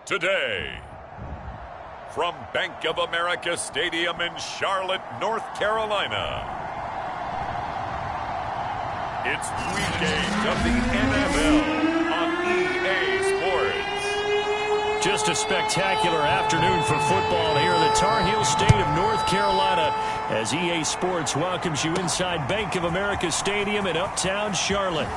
Today, from Bank of America Stadium in Charlotte, North Carolina, it's Week 8 of the NFL on EA Sports. Just a spectacular afternoon for football here in the Tar Heel state of North Carolina as EA Sports welcomes you inside Bank of America Stadium in uptown Charlotte.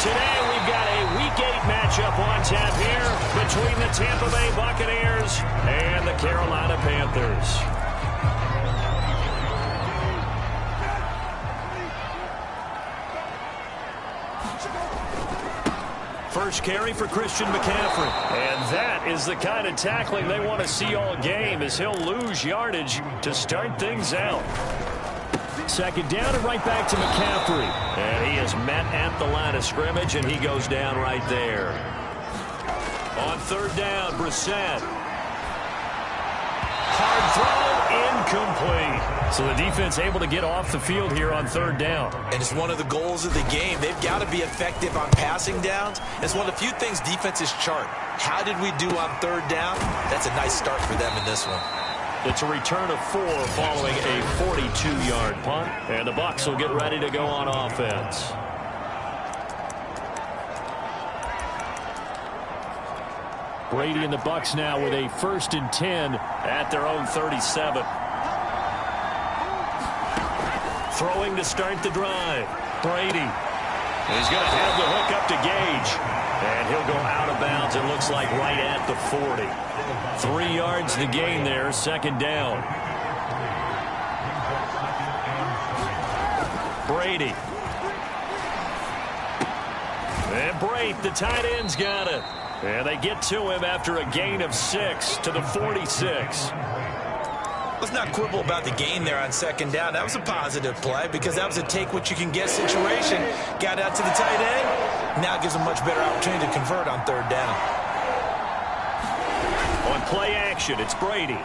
Today we've got a Week 8 matchup on tap here between the Tampa Bay Buccaneers and the Carolina Panthers. First carry for Christian McCaffrey. And that is the kind of tackling they want to see all game as he'll lose yardage to start things out. Second down and right back to McCaffrey. And he is met at the line of scrimmage, and he goes down right there. On third down, Brissett. Hard throw, incomplete. So the defense able to get off the field here on third down. And it's one of the goals of the game. They've got to be effective on passing downs. It's one of the few things defenses chart. How did we do on third down? That's a nice start for them in this one. It's a return of 4 following a 42-yard punt. And the Bucs will get ready to go on offense. Brady and the Bucs now with a 1st and 10 at their own 37. Throwing to start the drive. Brady. He's going to have the hook up to Gage. And he'll go out of bounds, it looks like, right at the 40. 3 yards to gain there, second down. Brady. And Brate, the tight end's got it. And they get to him after a gain of 6 to the 46. Let's not quibble about the gain there on second down. That was a positive play because that was a take-what-you-can-get situation. Got out to the tight end. Now it gives them much better opportunity to convert on third down. On play action, it's Brady.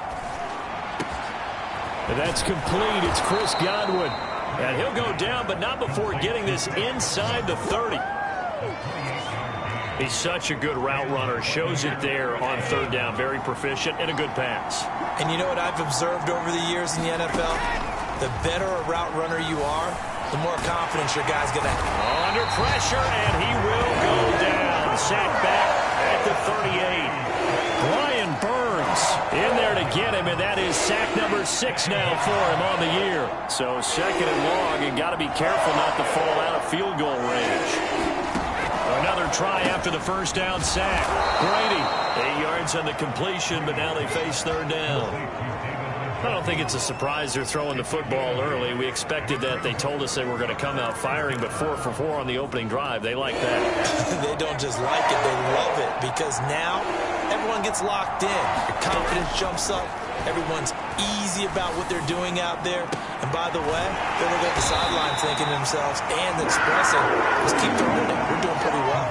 And that's complete. It's Chris Godwin. And he'll go down, but not before getting this inside the 30. He's such a good route runner. Shows it there on third down. Very proficient and a good pass. And you know what I've observed over the years in the NFL? The better a route runner you are, the more confidence your guy's going to have. Under pressure, and he will go down. Sacked back at the 38. Brian Burns in there to get him, and that is sack number 6 now for him on the year. So second and long, and got to be careful not to fall out of field goal range. Another try after the first down sack. Brady, 8 yards on the completion, but now they face third down. I don't think it's a surprise they're throwing the football early. We expected that. They told us they were going to come out firing, but 4 for 4 on the opening drive. They like that. They don't just like it, they love it, because now everyone gets locked in. Your confidence jumps up. Everyone's easy about what they're doing out there. And by the way, they're looking at the sideline thinking to themselves and expressing, let's keep throwing it. We're doing pretty well.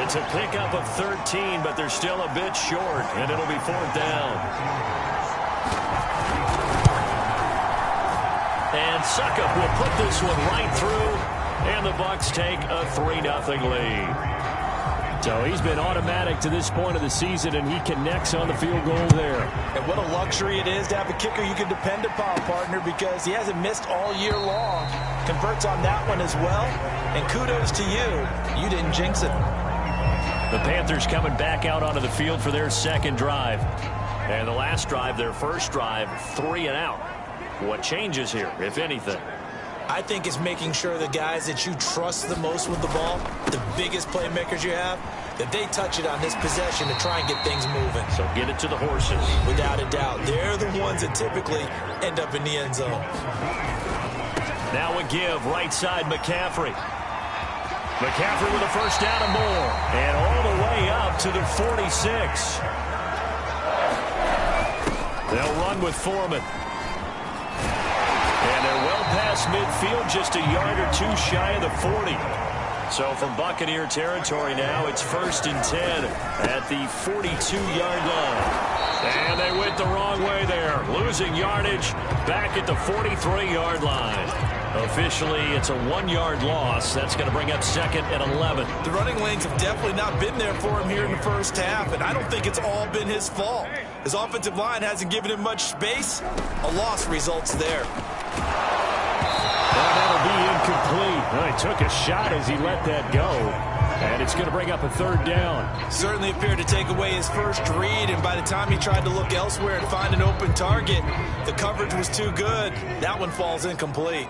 It's a pickup of 13, but they're still a bit short, and it'll be fourth down. And Succop will put this one right through, and the Bucs take a 3-0 lead. So he's been automatic to this point of the season, and he connects on the field goal there. And what a luxury it is to have a kicker you can depend upon, partner, because he hasn't missed all year long. Converts on that one as well. And kudos to you. You didn't jinx it. The Panthers coming back out onto the field for their second drive. And the last drive, their first drive, 3 and out. What changes here, if anything? I think it's making sure the guys that you trust the most with the ball, the biggest playmakers you have, that they touch it on this possession to try and get things moving. So get it to the horses. Without a doubt. They're the ones that typically end up in the end zone. Now a give, right side McCaffrey. McCaffrey with a first down and more. And all the way up to the 46. They'll run with Foreman. And they're well past midfield, just a yard or 2 shy of the 40. So from Buccaneer territory now, it's 1st and 10 at the 42-yard line. And they went the wrong way there, losing yardage back at the 43-yard line. Officially, it's a 1-yard loss. That's going to bring up 2nd and 11. The running lanes have definitely not been there for him here in the first half, and I don't think it's all been his fault. His offensive line hasn't given him much space. A loss results there. That'll be incomplete. Well, he took a shot as he let that go. And it's going to bring up a 3rd down. Certainly appeared to take away his first read, and by the time he tried to look elsewhere and find an open target, the coverage was too good. That one falls incomplete.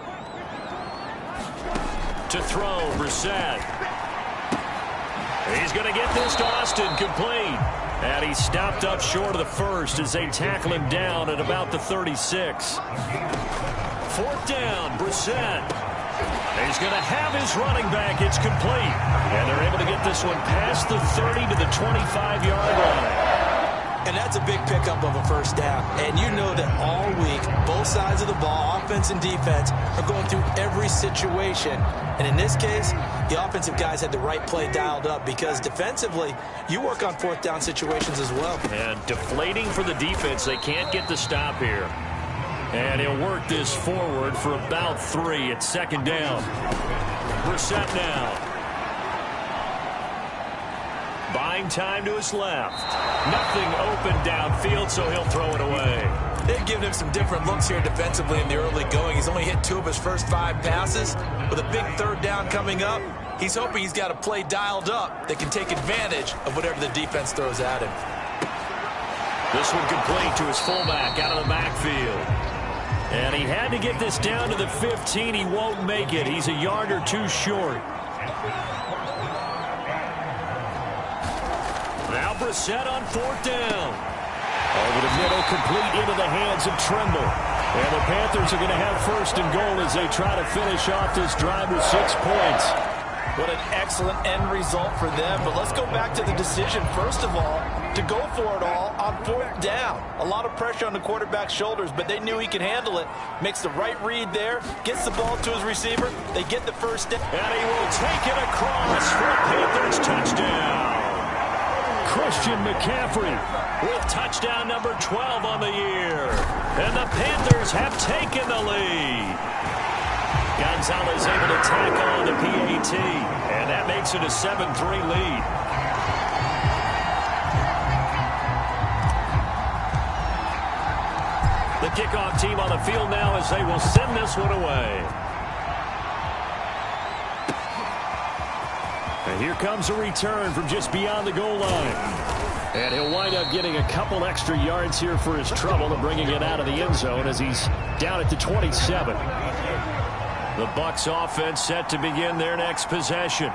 To throw, Brissett. He's going to get this to Austin, complete. And he stopped up short of the first as they tackle him down at about the 36. 4th down, Brissett. He's going to have his running back. It's complete. And they're able to get this one past the 30 to the 25-yard line. And that's a big pickup of a first down. And you know that all week, both sides of the ball, offense and defense, are going through every situation. And in this case, the offensive guys had the right play dialed up because defensively, you work on 4th down situations as well. And deflating for the defense. They can't get the stop here. And he'll work this forward for about 3 at 2nd down. Brissett now. Buying time to his left. Nothing open downfield, so he'll throw it away. They've given him some different looks here defensively in the early going. He's only hit 2 of his first 5 passes. With a big 3rd down coming up, he's hoping he's got a play dialed up that can take advantage of whatever the defense throws at him. This one complete to his fullback out of the backfield. And he had to get this down to the 15. He won't make it. He's a yard or 2 short. Now Brissett on 4th down. Over the middle, complete into the hands of Trimble. And the Panthers are going to have 1st and goal as they try to finish off this drive with 6 points. What an excellent end result for them. But let's go back to the decision, first of all, to go for it all on 4th down. A lot of pressure on the quarterback's shoulders, but they knew he could handle it. Makes the right read there, gets the ball to his receiver. They get the 1st down. And he will take it across for a Panthers touchdown. Christian McCaffrey with touchdown number 12 on the year. And the Panthers have taken the lead. Gonzalez able to tack on the PAT. And that makes it a 7-3 lead. The kickoff team on the field now as they will send this one away. And here comes a return from just beyond the goal line. And he'll wind up getting a couple extra yards here for his trouble and bringing it out of the end zone as he's down at the 27. The Bucs offense set to begin their next possession.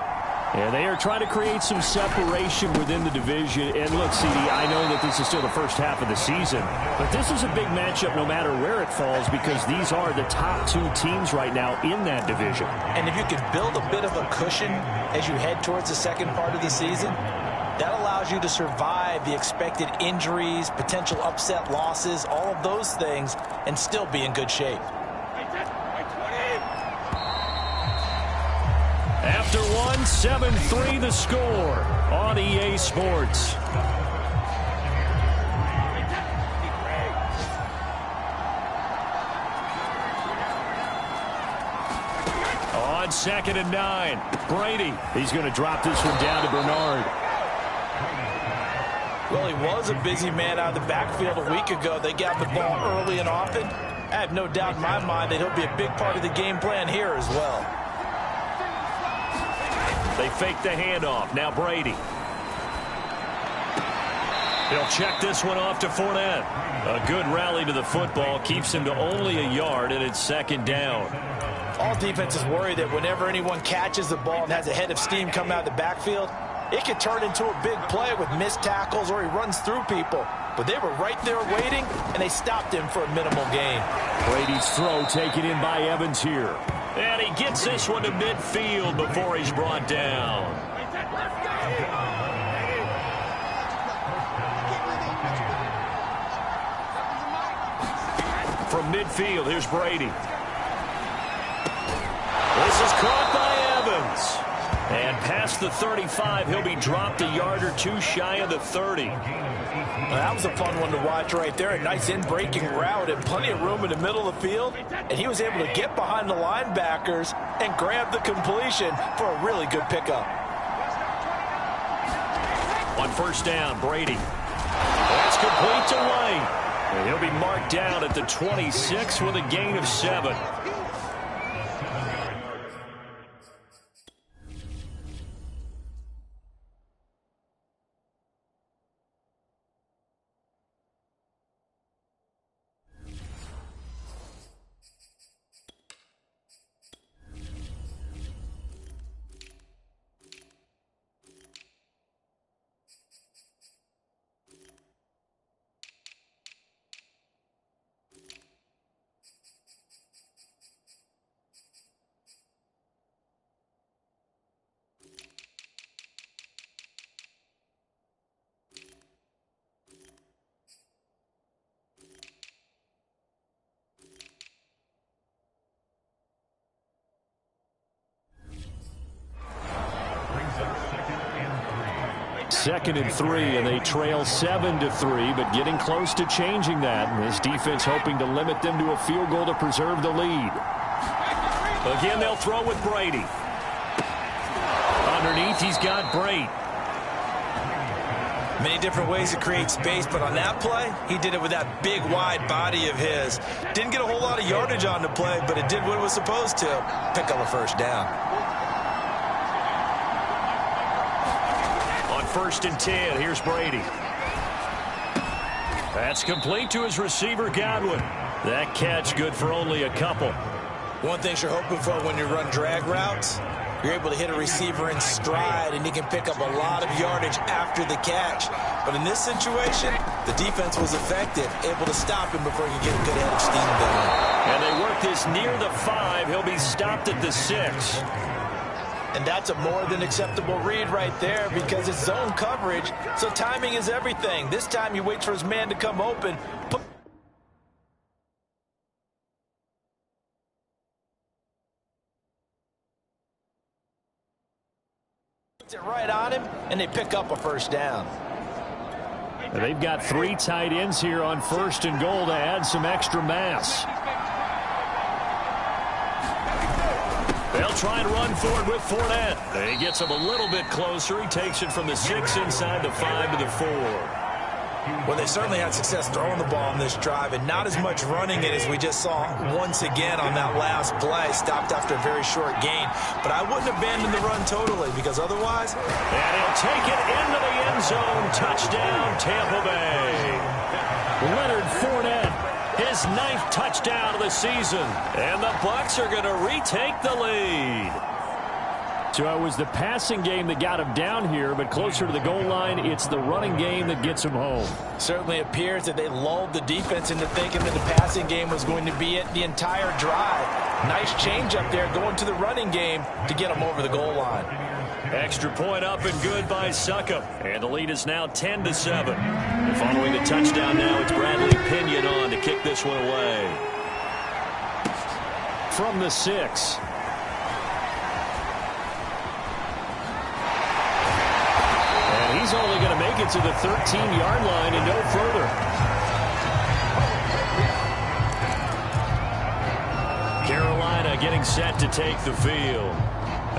And they are trying to create some separation within the division. And look, CD, I know that this is still the first half of the season, but this is a big matchup no matter where it falls because these are the top 2 teams right now in that division. And if you can build a bit of a cushion as you head towards the second part of the season, that allows you to survive the expected injuries, potential upset losses, all of those things, and still be in good shape. After 7-3 the score on EA Sports. On 2nd and 9, Brady. He's going to drop this one down to Bernard. Well, he was a busy man out of the backfield a week ago. They got the ball early and often. I have no doubt in my mind that he'll be a big part of the game plan here as well. They fake the handoff. Now Brady. He'll check this one off to Fournette. A good rally to the football keeps him to only a yard, and it's 2nd down. All defenses worry that whenever anyone catches the ball and has a head of steam come out of the backfield, it could turn into a big play with missed tackles or he runs through people. But they were right there waiting, and they stopped him for a minimal gain. Brady's throw taken in by Evans here. And he gets this one to midfield before he's brought down. From midfield, here's Brady. This is caught by Evans. And past the 35, he'll be dropped a yard or two shy of the 30. Well, that was a fun one to watch right there. A nice in-breaking route and plenty of room in the middle of the field. And he was able to get behind the linebackers and grab the completion for a really good pickup. On first down, Brady. That's complete to White. And he'll be marked down at the 26 with a gain of 7. Second and 3, and they trail 7-3, but getting close to changing that. And this defense hoping to limit them to a field goal to preserve the lead. Again, they'll throw with Brady. Underneath, he's got Brate. Many different ways to create space, but on that play, he did it with that big, wide body of his. Didn't get a whole lot of yardage on the play, but it did what it was supposed to. Pick up a first down. First and 10, here's Brady. That's complete to his receiver, Godwin. That catch good for only a couple. One thing you're hoping for when you run drag routes, you're able to hit a receiver in stride, and he can pick up a lot of yardage after the catch. But in this situation, the defense was effective, able to stop him before he could get a good head of steam going. And they work this near the 5. He'll be stopped at the 6. And that's a more than acceptable read right there because it's zone coverage, so timing is everything. This time he waits for his man to come open. Puts it right on him, and they pick up a first down. And they've got 3 tight ends here on first and goal to add some extra mass. They'll try and run forward with Fournette. He gets him a little bit closer. He takes it from the 6 inside the 5 to the 4. Well, they certainly had success throwing the ball in this drive and not as much running it as we just saw once again on that last play. Stopped after a very short gain. But I wouldn't abandon the run totally because otherwise... And he'll take it into the end zone. Touchdown, Tampa Bay. Leonard Fournette. His 9th touchdown of the season. And the Bucs are going to retake the lead. So it was the passing game that got him down here, but closer to the goal line, it's the running game that gets him home. Certainly appears that they lulled the defense into thinking that the passing game was going to be it the entire drive. Nice change up there going to the running game to get him over the goal line. Extra point up and good by Succop. And the lead is now 10-7. And following the touchdown now, it's Bradley Pinion on to kick this one away. From the 6. And he's only going to make it to the 13-yard line and no further. Carolina getting set to take the field.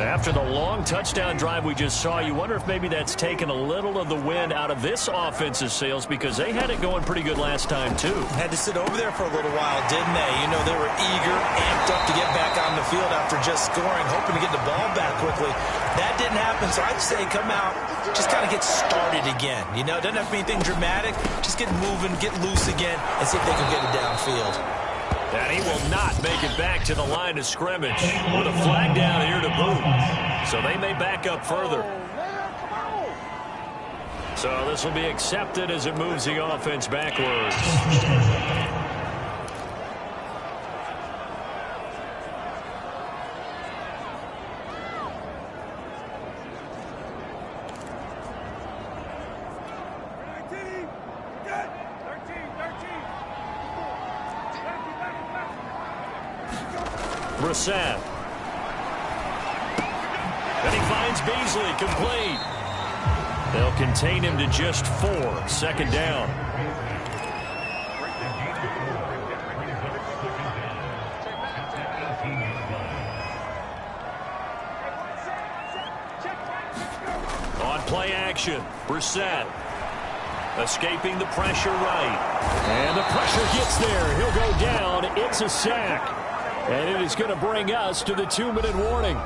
After the long touchdown drive we just saw, you wonder if maybe that's taken a little of the wind out of this offense's sails because they had it going pretty good last time, too. Had to sit over there for a little while, didn't they? You know, they were eager, amped up to get back on the field after just scoring, hoping to get the ball back quickly. That didn't happen, so I'd say come out, just kind of get started again. You know, it doesn't have to be anything dramatic. Just get moving, get loose again, and see if they can get it downfield. And he will not make it back to the line of scrimmage with a flag down here to boot. So they may back up further. So this will be accepted as it moves the offense backwards. Brissett. And he finds Beasley, complete. They'll contain him to just 4, second down. On play action, Brissett. Escaping the pressure right. And the pressure gets there. He'll go down. It's a sack. And it is going to bring us to the 2-minute warning.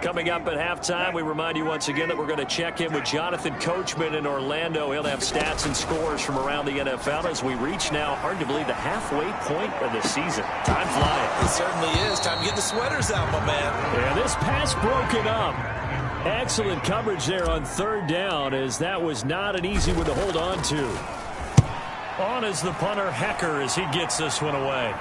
Coming up at halftime, we remind you once again that we're going to check in with Jonathan Coachman in Orlando. He'll have stats and scores from around the NFL as we reach now, hard to believe, the halfway point of the season. Time flying. It certainly is. Time to get the sweaters out, my man. Yeah, this pass broken up. Excellent coverage there on third down, as that was not an easy one to hold on to. On is the punter, Hecker, as he gets this one away.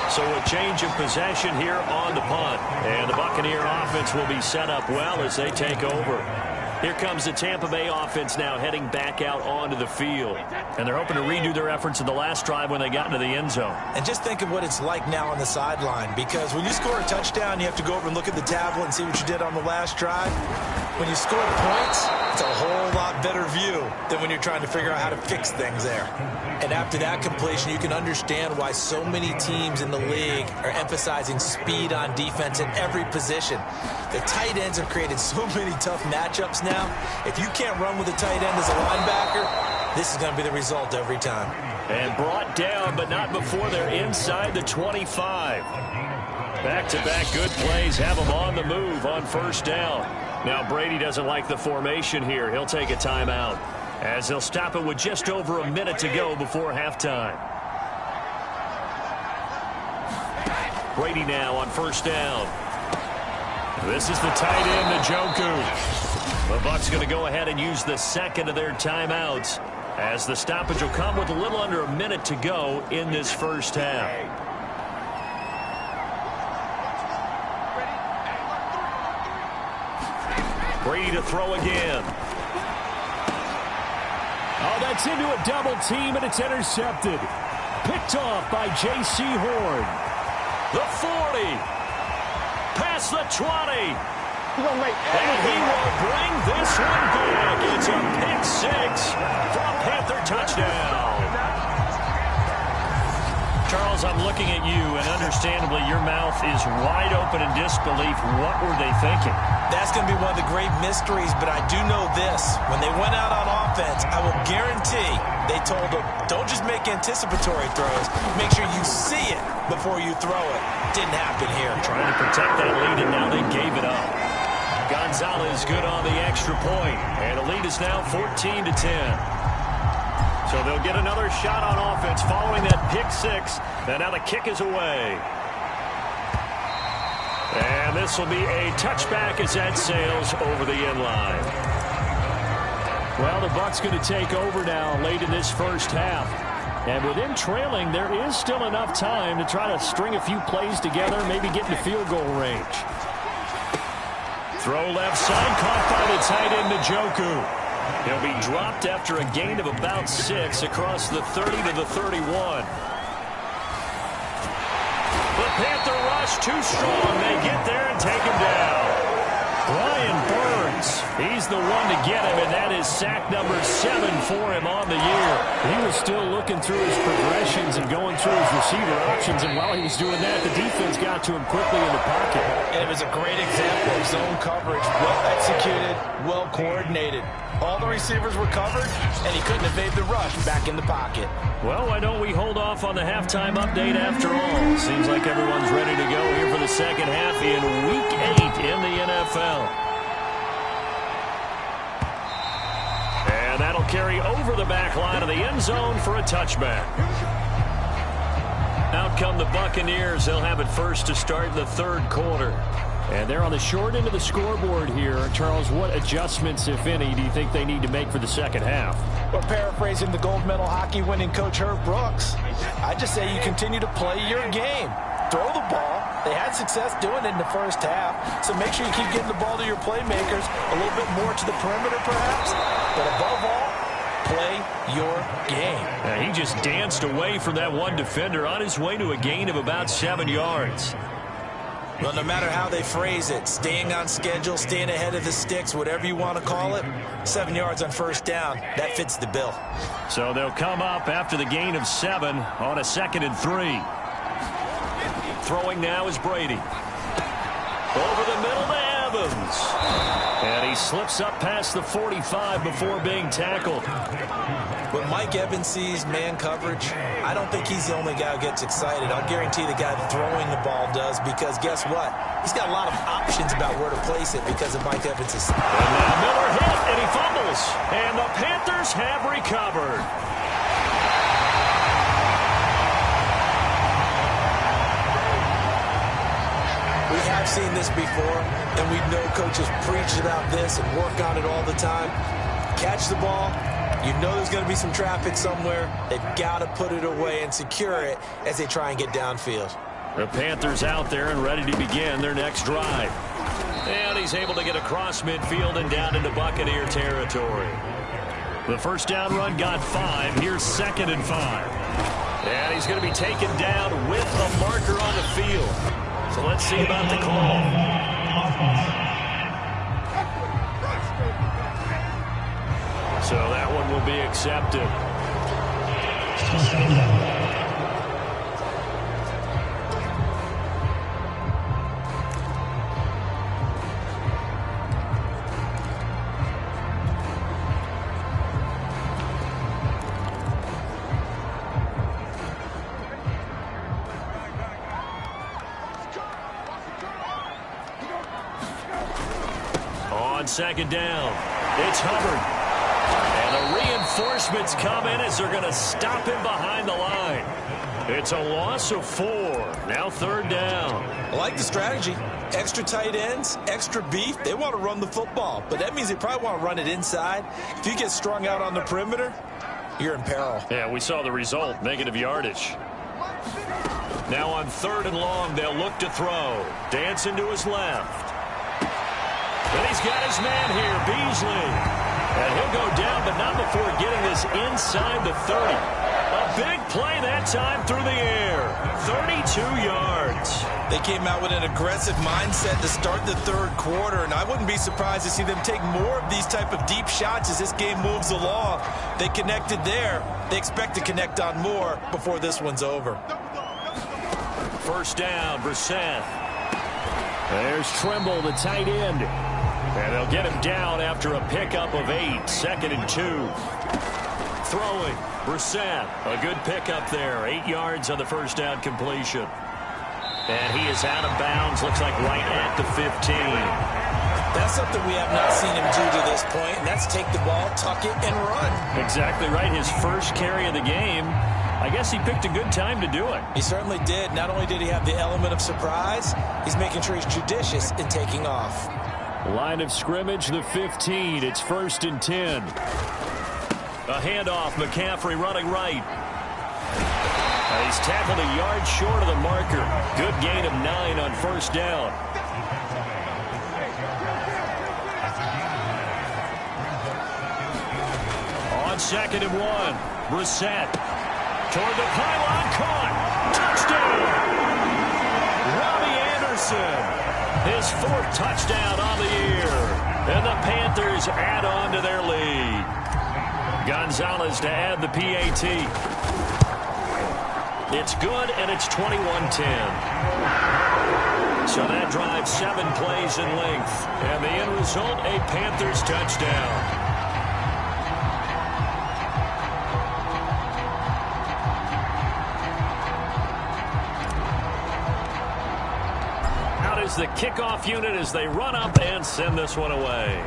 So a change of possession here on the punt. And the Buccaneer offense will be set up well as they take over. Here comes the Tampa Bay offense now heading back out onto the field. And they're hoping to redo their efforts in the last drive when they got into the end zone. And just think of what it's like now on the sideline, because when you score a touchdown, you have to go over and look at the tablet and see what you did on the last drive. When you score points, it's a whole lot better view than when you're trying to figure out how to fix things there. And after that completion, you can understand why so many teams in the league are emphasizing speed on defense in every position. The tight ends have created so many tough matchups now. If you can't run with a tight end as a linebacker, this is going to be the result every time. And brought down, but not before they're inside the 25. Back-to-back good plays have them on the move on first down. Now Brady doesn't like the formation here. He'll take a timeout as he'll stop it with just over a minute to go before halftime. Brady now on first down. This is the tight end, Njoku. The Bucs going to go ahead and use the second of their timeouts as the stoppage will come with a little under a minute to go in this first half. Brady to throw again. Oh, that's into a double team, and it's intercepted. Picked off by J.C. Horn. The 40. Past the 20. And he will bring this one back. It's a pick six for a Panther touchdown. Charles, I'm looking at you, and understandably your mouth is wide open in disbelief. What were they thinking? That's going to be one of the great mysteries, but I do know this. When they went out on offense, I will guarantee they told them, don't just make anticipatory throws. Make sure you see it before you throw it. Didn't happen here. Trying to protect that lead, and now they gave it up. Gonzalez good on the extra point, and the lead is now 14-10. So they'll get another shot on offense following that pick six, and now the kick is away. And this will be a touchback as that sails over the end line. Well, the Bucs going to take over now late in this first half. And with them trailing, there is still enough time to try to string a few plays together, maybe get into field goal range. Throw left side, caught by the tight end, Njoku. He'll be dropped after a gain of about 6 across the 30 to the 31. The Panther rush too strong. They get there and take him down. Brian Burns, he's the one to get him, and that is sack number 7 for him on the year. He was still looking through his progressions and going through his receiver options, and while he was doing that, the defense got to him quickly in the pocket. And it was a great example of zone coverage, well executed, well coordinated. All the receivers were covered, and he couldn't evade the rush back in the pocket. Well, why don't we hold off on the halftime update after all? Seems like everyone's ready to go here for the second half in Week 8 in the NFL. And that'll carry over the back line of the end zone for a touchback. Out come the Buccaneers. They'll have it first to start the third quarter. And they're on the short end of the scoreboard here. Charles, what adjustments, if any, do you think they need to make for the second half? Well, paraphrasing the gold medal hockey winning coach Herb Brooks, I just say you continue to play your game. Throw the ball, They had success doing it in the first half, so make sure you keep getting the ball to your playmakers, a little bit more to the perimeter perhaps, but above all, play your game. He just danced away from that one defender on his way to a gain of about 7 yards. Well, no matter how they phrase it, staying on schedule, staying ahead of the sticks, whatever you want to call it, 7 yards on first down, that fits the bill. So they'll come up after the gain of 7 on a 2nd and 3. Throwing now is Brady. Over the middle to Evans. And he slips up past the 45 before being tackled. When Mike Evans sees man coverage, I don't think he's the only guy who gets excited. I'll guarantee the guy throwing the ball does, because guess what? He's got a lot of options about where to place it because of Mike Evans' And now Miller hit, and he fumbles. And the Panthers have recovered. We have seen this before, and we know coaches preach about this and work on it all the time. Catch the ball. You know there's going to be some traffic somewhere. They've got to put it away and secure it as they try and get downfield. The Panthers out there and ready to begin their next drive. And he's able to get across midfield and down into Buccaneer territory. The first down run got 5. Here's 2nd and 5. And he's going to be taken down with a marker on the field. So let's see about the call. So that one will be accepted. On 2nd down, it's Hubbard. And the reinforcements come in as they're going to stop him behind the line. It's a loss of 4. Now 3rd down. I like the strategy. Extra tight ends, extra beef. They want to run the football, but that means they probably want to run it inside. If you get strung out on the perimeter, you're in peril. Yeah, we saw the result, negative yardage. Now on 3rd and long, they'll look to throw. Dancing to his left. And he's got his man here, Beasley. And he'll go down, but not before getting this inside the 30. A big play that time through the air. 32 yards. They came out with an aggressive mindset to start the 3rd quarter, and I wouldn't be surprised to see them take more of these type of deep shots as this game moves along. They connected there. They expect to connect on more before this one's over. First down, Brissett. There's Trimble, the tight end. And they'll get him down after a pickup of 8. 2nd and 2. Throwing, Brissett. A good pickup there. 8 yards on the first down completion. And he is out of bounds. Looks like right at the 15. That's something we have not seen him do to this point, and that's take the ball, tuck it, and run. Exactly right. His first carry of the game. I guess he picked a good time to do it. He certainly did. Not only did he have the element of surprise, he's making sure he's judicious in taking off. Line of scrimmage, the 15. It's 1st and 10. A handoff, McCaffrey running right. He's tackled a yard short of the marker. Good gain of 9 on first down. On 2nd and 1, Brissett. Toward the pylon, caught. Touchdown! Robbie Anderson. His 4th touchdown on the year. And the Panthers add on to their lead. Gonzalez to add the PAT. It's good, and it's 21-10. So that drives 7 plays in length. And the end result, a Panthers touchdown. Is the kickoff unit as they run up and send this one away.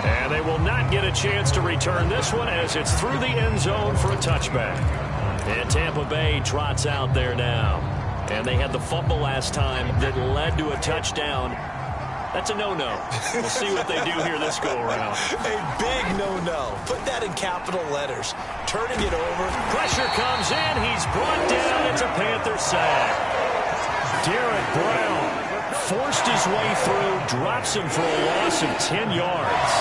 And they will not get a chance to return this one as it's through the end zone for a touchback. And Tampa Bay trots out there now. And they had the fumble last time that led to a touchdown. That's a no-no. We'll see what they do here this go-around. A big no-no. Put that in capital letters. Turning it over. Pressure comes in. He's brought down. It's a Panther sack. Derek Brown forced his way through, drops him for a loss of 10 yards.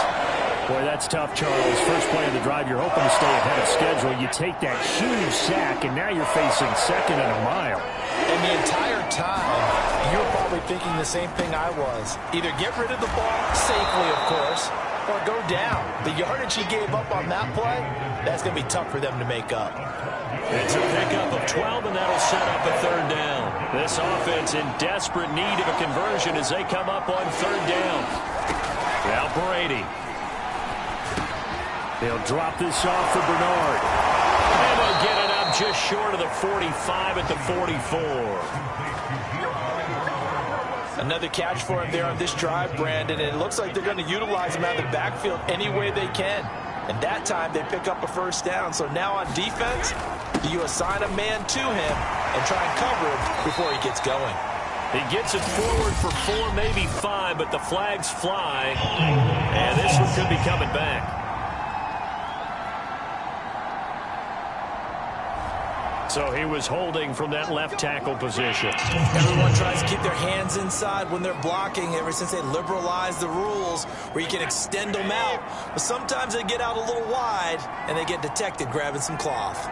Boy, that's tough, Charles. First play of the drive, you're hoping to stay ahead of schedule. You take that huge sack, and now you're facing second and a mile. And the entire time, you were probably thinking the same thing I was. Either get rid of the ball, safely, of course, or go down. The yardage he gave up on that play, that's going to be tough for them to make up. It's a pickup of 12, and that'll set up a third down. This offense in desperate need of a conversion as they come up on third down. Now Brady. They'll drop this off for Bernard. And they'll get it up just short of the 45 at the 44. Another catch for him there on this drive, Brandon, and it looks like they're going to utilize him out of the backfield any way they can. And that time they pick up a first down. So now on defense, you assign a man to him and try and cover him before he gets going. He gets it forward for 4, maybe 5, but the flags fly. And this one could be coming back. So he was holding from that left tackle position. Everyone tries to keep their hands inside when they're blocking ever since they liberalized the rules where you can extend them out. But sometimes they get out a little wide and they get detected grabbing some cloth.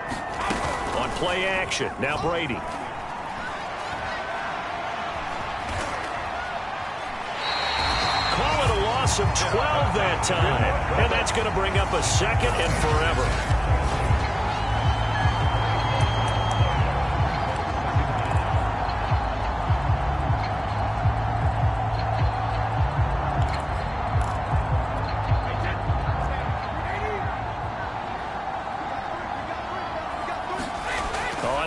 On play action, now Brady. Call it a loss of 12 that time. And that's going to bring up a second and forever.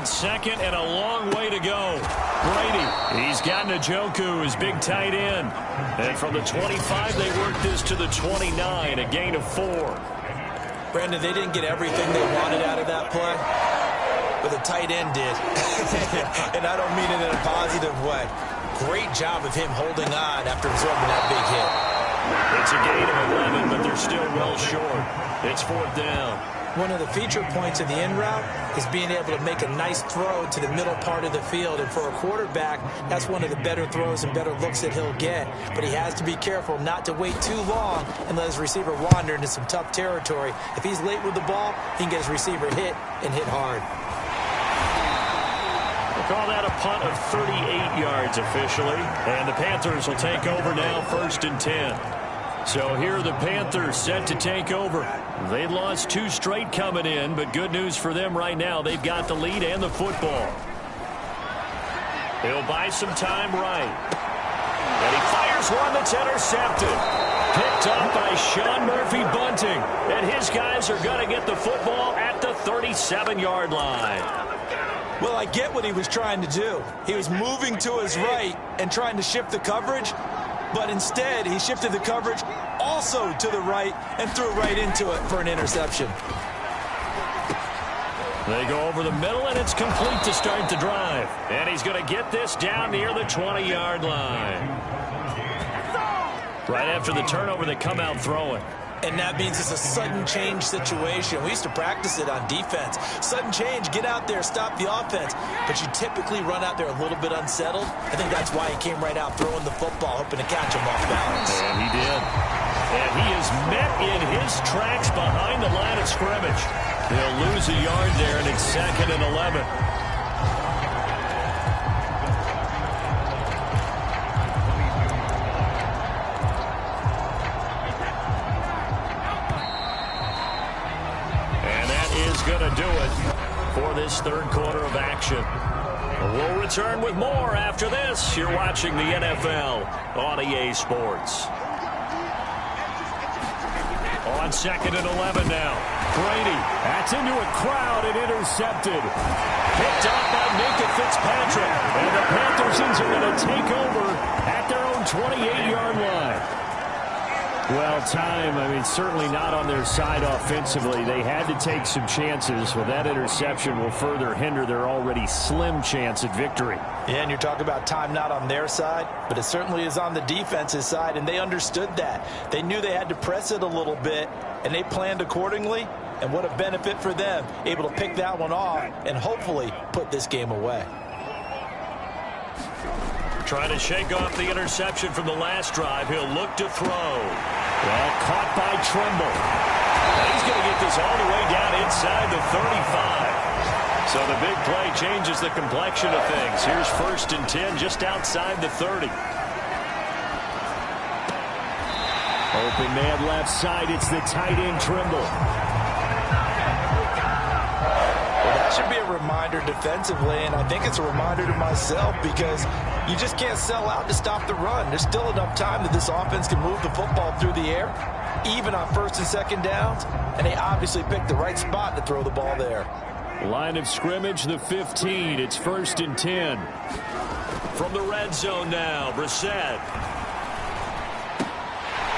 Second and a long way to go. Brady, he's got Njoku, his big tight end. And from the 25, they work this to the 29, a gain of 4. Brandon, they didn't get everything they wanted out of that play, but the tight end did. And I don't mean it in a positive way. Great job of him holding on after absorbing that big hit. It's a gain of 11, but they're still well short. It's fourth down. One of the feature points of the in route is being able to make a nice throw to the middle part of the field. And for a quarterback, that's one of the better throws and better looks that he'll get. But he has to be careful not to wait too long and let his receiver wander into some tough territory. If he's late with the ball, he can get his receiver hit and hit hard. We'll call that a punt of 38 yards officially. And the Panthers will take over now, 1st and 10. So here are the Panthers set to take over. They lost 2 straight coming in, but good news for them right now. They've got the lead and the football. He'll buy some time right. And he fires one that's intercepted. Picked up by Sean Murphy-Bunting. And his guys are going to get the football at the 37-yard line. Well, I get what he was trying to do. He was moving to his right and trying to shift the coverage. But instead, he shifted the coverage also to the right and threw right into it for an interception. They go over the middle, and it's complete to start the drive. And he's going to get this down near the 20-yard line. Right after the turnover, they come out throwing. And that means it's a sudden change situation. We used to practice it on defense. Sudden change, get out there, stop the offense. But you typically run out there a little bit unsettled. I think that's why he came right out throwing the football, hoping to catch him off balance. And he did. And he is met in his tracks behind the line of scrimmage. He'll lose a yard there, and it's 2nd and 11. Going to do it for this third quarter of action. We'll return with more after this. You're watching the NFL on EA Sports. On 2nd and 11 now. Brady, that's into a crowd and intercepted. Picked up by Minkah Fitzpatrick. And the Panthers are going to take over at their own 28-yard line. Well, time, certainly not on their side offensively. They had to take some chances. Well, that interception will further hinder their already slim chance at victory. Yeah, and you're talking about time not on their side, but it certainly is on the defense's side, and they understood that. They knew they had to press it a little bit, and they planned accordingly, and what a benefit for them, able to pick that one off and hopefully put this game away. Trying to shake off the interception from the last drive. He'll look to throw. Well, caught by Trimble. He's going to get this all the way down inside the 35. So the big play changes the complexion of things. Here's 1st and 10 just outside the 30. Open man left side. It's the tight end Trimble. That should be a reminder defensively, and I think it's a reminder to myself because you just can't sell out to stop the run. There's still enough time that this offense can move the football through the air, even on 1st and 2nd downs, and they obviously picked the right spot to throw the ball there. Line of scrimmage, the 15. It's 1st and 10. From the red zone now, Brissett.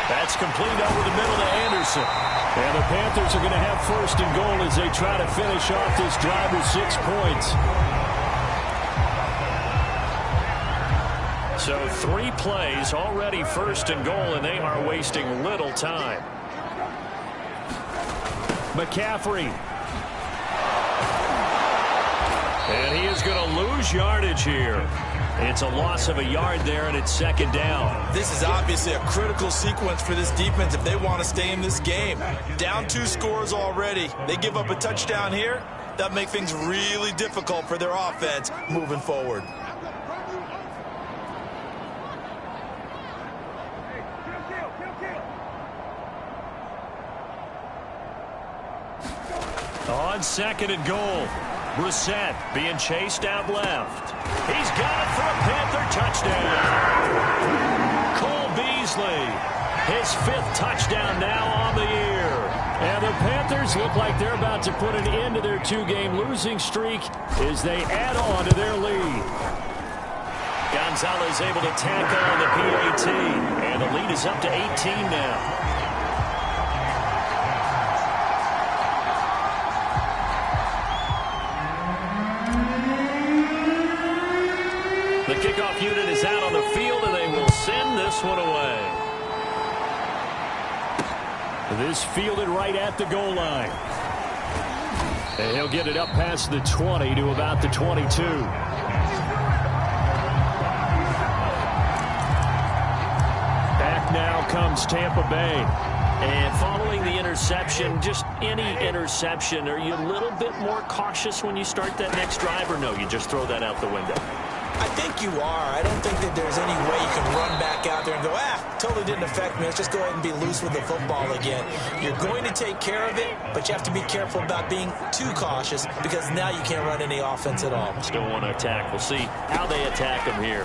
That's complete over the middle to Anderson. And the Panthers are going to have 1st and goal as they try to finish off this drive with 6 points. So 3 plays, already 1st and goal, and they are wasting little time. McCaffrey. And he is going to lose yardage here. It's a loss of a yard there, and it's 2nd down. This is obviously a critical sequence for this defense if they want to stay in this game. Down 2 scores already. They give up a touchdown here. That makes things really difficult for their offense moving forward. On 2nd and goal. Brissett being chased out left. He's got it for a Panther touchdown. Cole Beasley, his 5th touchdown now on the year. And the Panthers look like they're about to put an end to their 2-game losing streak as they add on to their lead. Gonzalez able to tackle on the PAT, and the lead is up to 18 now. The kickoff unit is out on the field, and they will send this one away. This fielded right at the goal line. And he'll get it up past the 20 to about the 22. Back now comes Tampa Bay. And following the interception, just any interception, are you a little bit more cautious when you start that next drive, or no, you just throw that out the window? I think you are. I don't think that there's any way you can run back out there and go, totally didn't affect me. Let's just go ahead and be loose with the football again. You're going to take care of it, but you have to be careful about being too cautious because now you can't run any offense at all. Still want to attack. We'll see how they attack him here.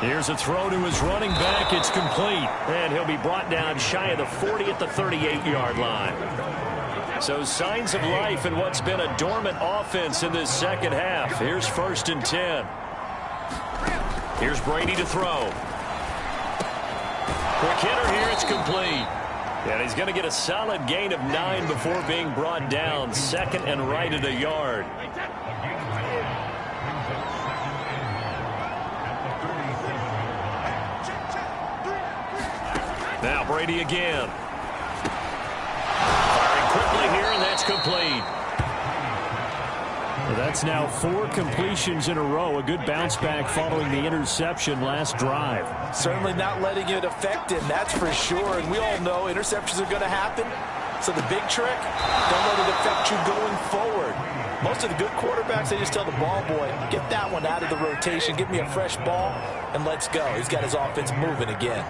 Here's a throw to his running back. It's complete. And he'll be brought down shy of the 40 at the 38-yard line. So signs of life in what's been a dormant offense in this 2nd half. Here's 1st and 10. Here's Brady to throw. Quick hitter here. It's complete. And he's going to get a solid gain of 9 before being brought down. 2nd and right at a yard. Now Brady again. Quickly here, and that's complete. Well, that's now 4 completions in a row. A good bounce back following the interception last drive. Certainly not letting it affect him, that's for sure. And we all know interceptions are going to happen. So the big trick, don't let it affect you going forward. Most of the good quarterbacks, they just tell the ball boy, get that one out of the rotation, give me a fresh ball, and let's go. He's got his offense moving again.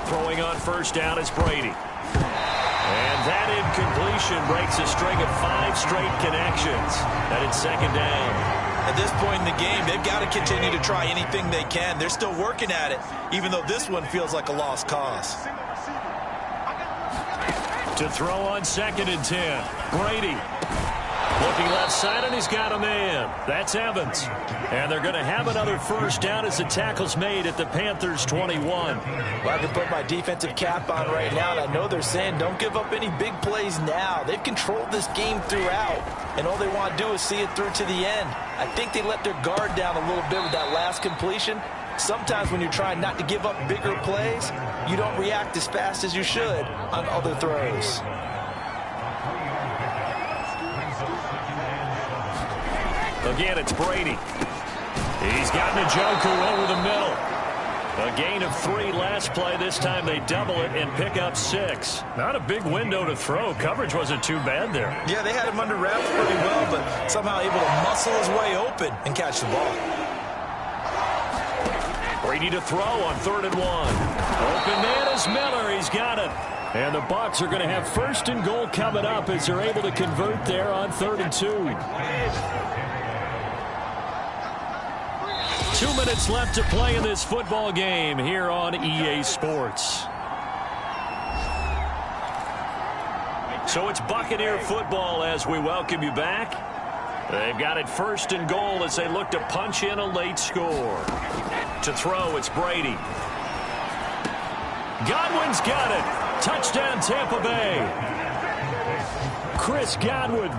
Throwing on 1st down is Brady. And that incompletion breaks a string of 5 straight connections. And it's 2nd down. At this point in the game, they've got to continue to try anything they can. They're still working at it, even though this one feels like a lost cause. To throw on 2nd and 10. Brady Looking left side, and he's got a man. That's Evans. And they're going to have another first down as the tackle's made at the Panthers' 21. Well, I can put my defensive cap on right now, and I know they're saying don't give up any big plays now. They've controlled this game throughout, and all they want to do is see it through to the end. I think they let their guard down a little bit with that last completion. Sometimes when you're trying not to give up bigger plays, you don't react as fast as you should on other throws. Again, it's Brady. He's got Njoku over the middle. A gain of 3 last play. This time they double it and pick up 6. Not a big window to throw. Coverage wasn't too bad there. Yeah, they had him under wraps pretty well, but somehow able to muscle his way open and catch the ball. Brady to throw on 3rd and 1. Open man is Miller. He's got it. And the Bucs are going to have 1st and goal coming up as they're able to convert there on 3rd and 2. 2 minutes left to play in this football game here on EA Sports. So it's Buccaneer football as we welcome you back. They've got it 1st and goal as they look to punch in a late score. To throw, it's Brady. Godwin's got it. Touchdown, Tampa Bay. Chris Godwin,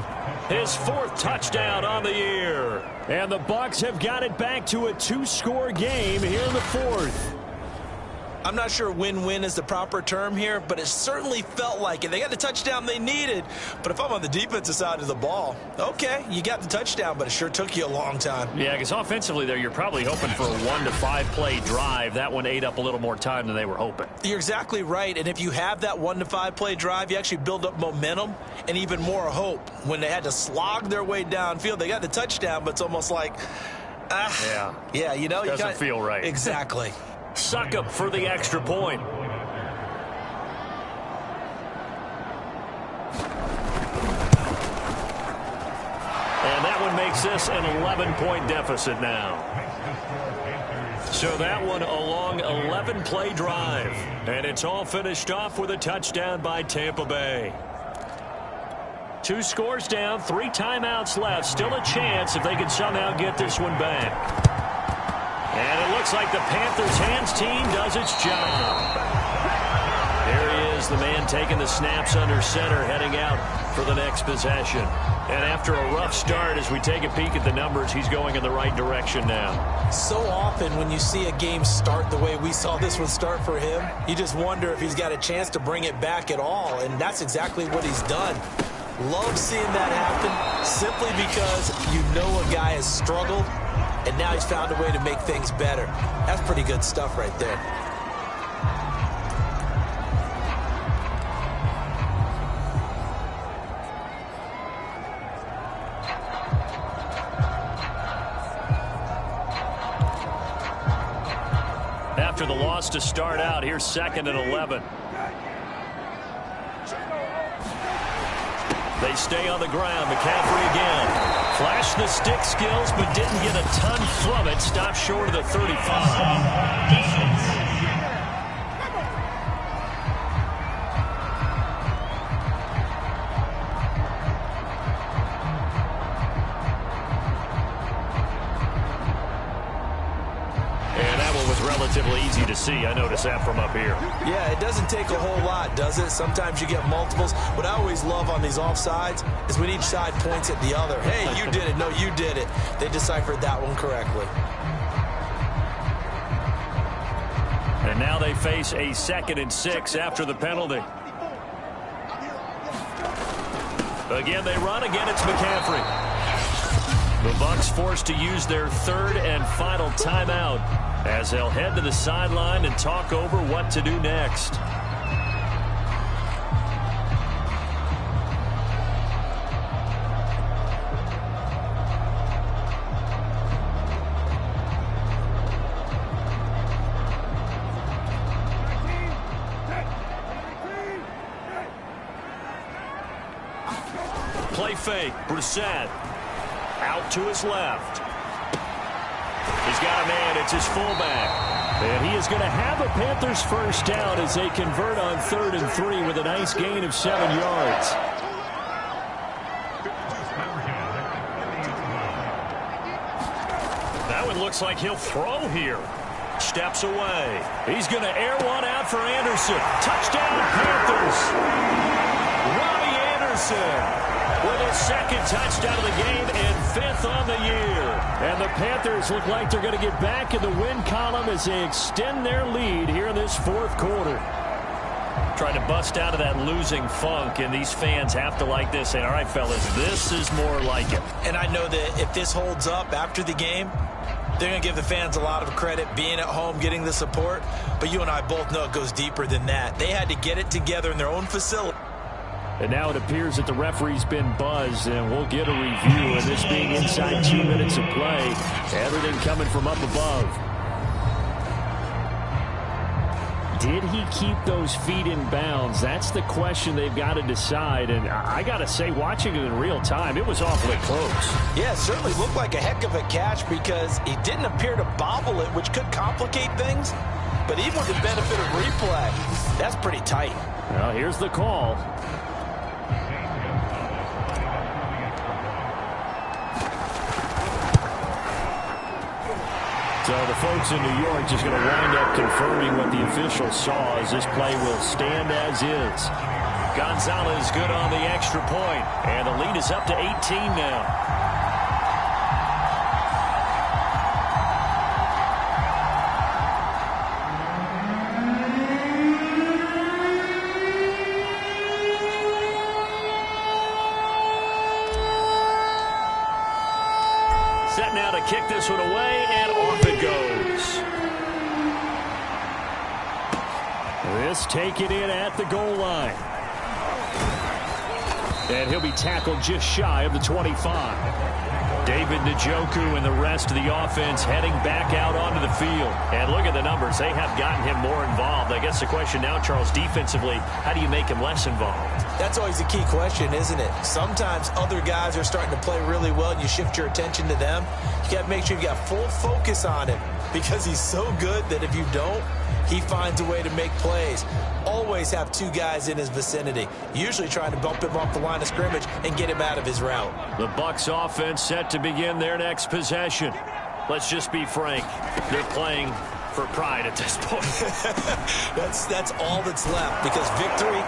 his 4th touchdown on the year. And the Bucs have got it back to a 2-score game here in the 4th. I'm not sure win-win is the proper term here, but it certainly felt like it. They got the touchdown they needed, but if I'm on the defensive side of the ball, okay, you got the touchdown, but it sure took you a long time. Yeah, because offensively there, you're probably hoping for a 1 to 5 play drive. That one ate up a little more time than they were hoping. You're exactly right, and if you have that 1 to 5 play drive, you actually build up momentum and even more hope. When they had to slog their way downfield, they got the touchdown, but it's almost like, yeah, you know, doesn't feel right. Exactly. Succop for the extra point. And that one makes this an 11-point deficit now. So that one a long 11-play drive. And it's all finished off with a touchdown by Tampa Bay. 2 scores down, 3 timeouts left. Still a chance if they can somehow get this one back. And it looks like the Panthers' hands team does its job. There he is, the man taking the snaps under center, heading out for the next possession. And after a rough start, as we take a peek at the numbers, he's going in the right direction now. So often when you see a game start the way we saw this one start for him, you just wonder if he's got a chance to bring it back at all, and that's exactly what he's done. Love seeing that happen simply because you know a guy has struggled, and now he's found a way to make things better. That's pretty good stuff right there. After the loss to start out, here's 2nd and 11. They stay on the ground. McCaffrey again. Flashed the stick skills, but didn't get a ton from it. Stopped short of the 35. Relatively easy to see. I notice that from up here. Yeah, it doesn't take a whole lot, does it? Sometimes you get multiples. What I always love on these offsides is when each side points at the other. Hey, you did it. No, you did it. They deciphered that one correctly. And now they face a 2nd and 6 after the penalty. Again, they run. Again, it's McCaffrey. The Bucs forced to use their 3rd and final timeout as they'll head to the sideline and talk over what to do next. Play fake. Brissett out to his left. He's got a man. It's his fullback. And he is going to have a Panthers first down as they convert on 3rd and 3 with a nice gain of 7 yards. Now it looks like he'll throw here. Steps away. He's going to air one out for Anderson. Touchdown, Panthers. Robbie Anderson with his second touchdown of the game and 5th on the year. And the Panthers look like they're going to get back in the win column as they extend their lead here in this 4th quarter. Trying to bust out of that losing funk, and these fans have to like this. And all right, fellas, this is more like it. And I know that if this holds up after the game, they're going to give the fans a lot of credit, being at home, getting the support. But you and I both know it goes deeper than that. They had to get it together in their own facility. And now it appears that the referee's been buzzed, and we'll get a review of this being inside 2 minutes of play. Everything coming from up above. Did he keep those feet in bounds? That's the question they've got to decide. And I got to say, watching it in real time, it was awfully close. Yeah, it certainly looked like a heck of a catch because he didn't appear to bobble it, which could complicate things. But even with the benefit of replay, that's pretty tight. Well, here's the call. So the folks in New York just going to wind up confirming what the official saw as this play will stand as is. Gonzalez good on the extra point, and the lead is up to 18 now. Set now to kick this one away, and off it goes. This taken in at the goal line. And he'll be tackled just shy of the 25. David Njoku and the rest of the offense heading back out onto the field. And look at the numbers. They have gotten him more involved. I guess the question now, Charles, defensively, how do you make him less involved? That's always the key question, isn't it? Sometimes other guys are starting to play really well, and you shift your attention to them. You got to make sure you got full focus on him because he's so good that if you don't, he finds a way to make plays. Always have 2 guys in his vicinity, usually trying to bump him off the line of scrimmage and get him out of his route. The Bucs offense set to begin their next possession. Let's just be frank. They're playing for pride at this point. That's all that's left because victory,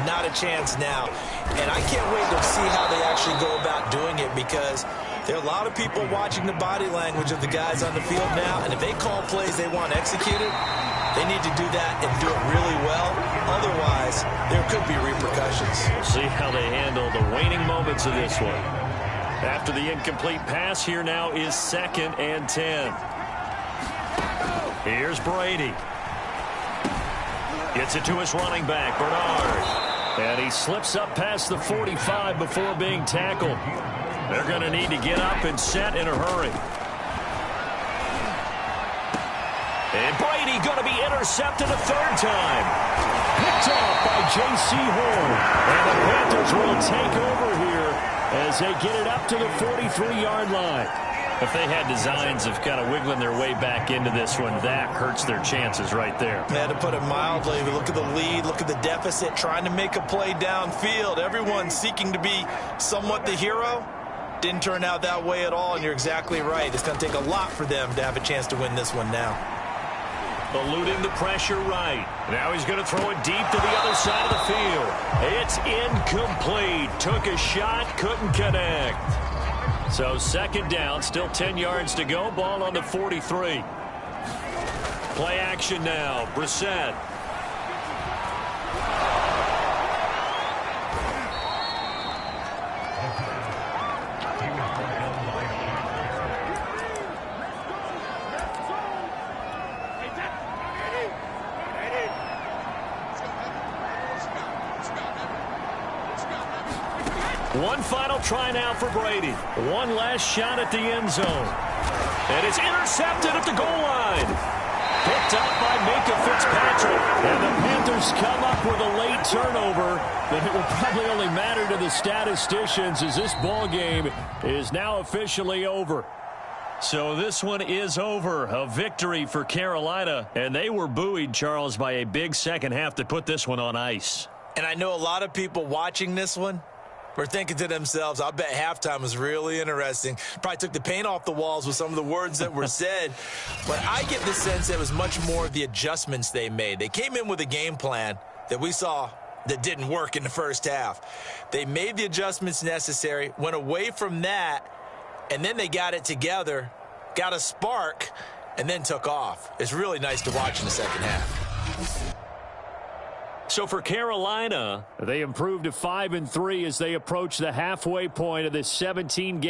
not a chance now. And I can't wait to see how they actually go about doing it because there are a lot of people watching the body language of the guys on the field now, and if they call plays they want executed, they need to do that and do it really well. Otherwise, there could be repercussions. We'll see how they handle the waning moments of this one. After the incomplete pass, here now is 2nd and 10. Here's Brady. Gets it to his running back, Bernard. And he slips up past the 45 before being tackled. They're going to need to get up and set in a hurry. And Brady going to be intercepted a 3rd time. Picked off by J.C. Horn. And the Panthers will take over here as they get it up to the 43-yard line. If they had designs of kind of wiggling their way back into this one, that hurts their chances right there. They had to put it mildly. But look at the lead, look at the deficit, trying to make a play downfield. Everyone seeking to be somewhat the hero. Didn't turn out that way at all, and you're exactly right. It's going to take a lot for them to have a chance to win this one now. Eluding the pressure right. Now he's going to throw it deep to the other side of the field. It's incomplete. Took a shot, couldn't connect. So 2nd down, still 10 yards to go. Ball on the 43. Play action now. Brissett. One final try now for Brady. One last shot at the end zone. And it's intercepted at the goal line. Picked up by Minkah Fitzpatrick. And the Panthers come up with a late turnover. But it will probably only matter to the statisticians as this ball game is now officially over. So this one is over. A victory for Carolina. And they were buoyed, Charles, by a big second half to put this one on ice. And I know a lot of people watching this one, were thinking to themselves, I bet halftime was really interesting. Probably took the paint off the walls with some of the words that were said. But I get the sense it was much more the adjustments they made. They came in with a game plan that we saw that didn't work in the first half. They made the adjustments necessary, went away from that, and then they got it together, got a spark, and then took off. It's really nice to watch in the second half. So for Carolina, they improved to 5-3 as they approach the halfway point of this 17-game